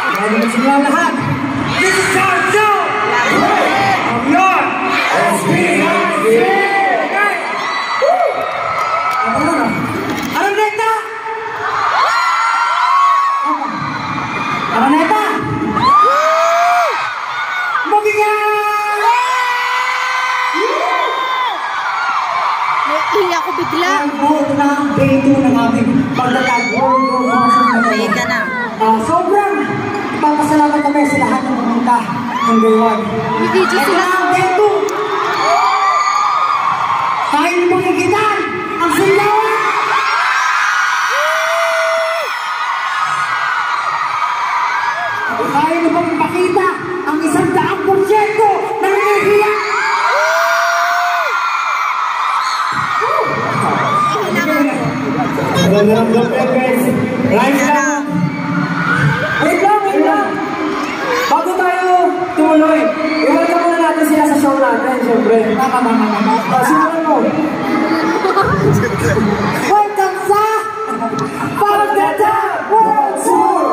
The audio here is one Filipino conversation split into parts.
Ready na sila lahat. This is our show! Of your SPIC! Araneta! Araneta! Mabigat! Naiihi ako bigla. Ang buo ng day 2 ng aming pagtatag-world Ay ka na. sobrang papasalamat kami sa lahat ng pumunta ng day 1. May video sila. Ito na ang day 2. Kaya niyo bang ikitan ang singawan? Kaya niyo bang ipakita ang 100% ng enerhiya? Wait lang. Bago tayo tumuloy, i-welcome muna natin sila sa show natin, siyempre. Simulan mo. Welcome sa Pagtatag World Tour!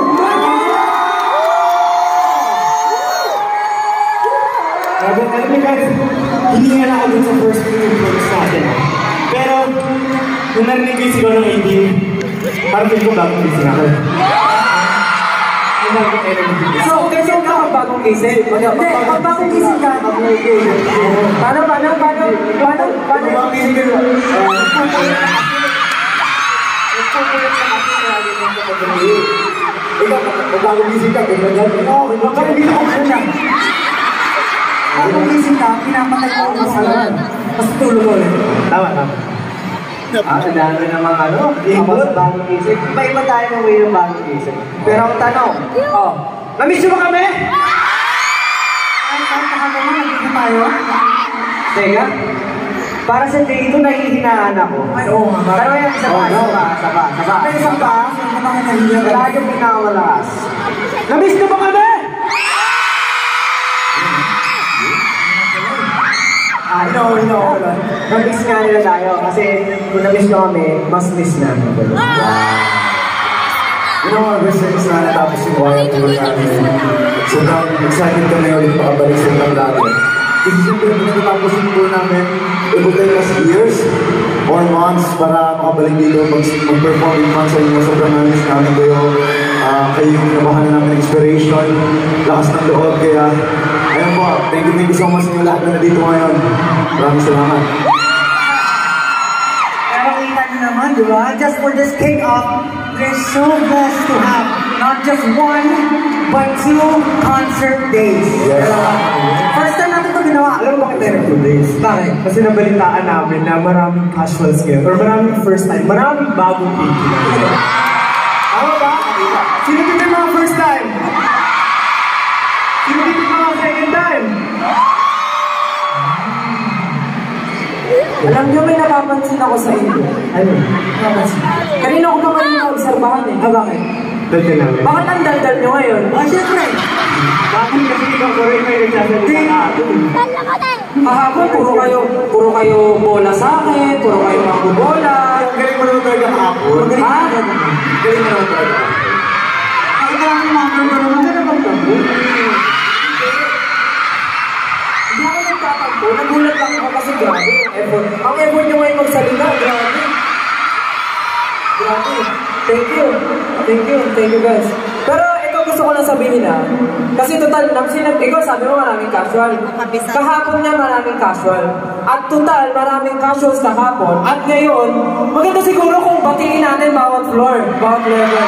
Alam niyo guys, hindi nga na ako dun sa first few vlogs natin. Pero, nung narinig ko yung sigaw ng 18, parang feel ko bagong gising ako. So, kasi ka bagong gising? Hindi, pag bagong gising ka, paano? Bagong gising ka naman. Ikaw, pag bagong gising ka, bagong gising ka, pinapatay ko ang masalan. Mas tulog ko ulit. Tama. Ang dami namang ibon sa bagong isip. Iba-iba tayo ng way ng bagong isip. Pero ang tanong, namiss nyo ba kami? Ay, kahit na kami na, nandito tayo. Teka, para sa day ito, nahihinaan ako. Ay, oo nga. Pero yan, saba. May isang ba? Wala yung pinawalakas. Namiss nyo ba kami? No. Namiss nga nila tayo kasi kung namiss nyo kami, mas miss namin. Gusto na natapos yung Wild Tour namin. Sobrang excited kami ulit makabalik sa ibang dati. Kasi siyempre, natapos yung tour namin, it would take us years or months para makabalik dito, mag-perform yung months sa inyo. Sobrang namiss namin kayo. Kayo yung nabahan na namin inspiration, lakas ng loob. Kaya, ayun po, thank you so much sa inyo lahat na nandito ngayon. Maraming salamat. Pero kita nyo naman, di ba? Just for this kick-off, we're so blessed to have not just 1, but 2 concert days. Yes. First time natin ito ginawa. Alam mo bakit tayo 2 days? Bakit? Kasi nabalitaan namin na maraming casuals ngayon, or maraming first time, maraming bagong people. Tama ba? Sino dito yung mga first time? Sino dito yung mga second time? Alam nyo, may napapansin ako sa inyo. Ano? Napapansin. Kanina ko pa kayo na-obserbahan eh. Bakit? Daldal namin. Bakit ang daldal nyo ngayon? Siyempre. Bakit kasi ikaw ko rin may nagsasalita na ato? Kahapon, puro kayo bola sa akin, puro kayo mabubola. Galing mo naman talaga kahapon. Ha? Galing mo naman talaga. Ay, maraming mga naman ka naman tabo. Hindi ako nagtatampo. Nagulat lang ako kasi grabe yung effort. Ang effort nyo ngayon magsalita, grabe. Grabe. Thank you guys. Pero ito gusto ko lang sabihin kasi total, ikaw sabi mo maraming casual. Kahapon nga maraming casual. At total, maraming casuals kahapon. At ngayon, maganda siguro kung batiin natin bawat floor, bawat level.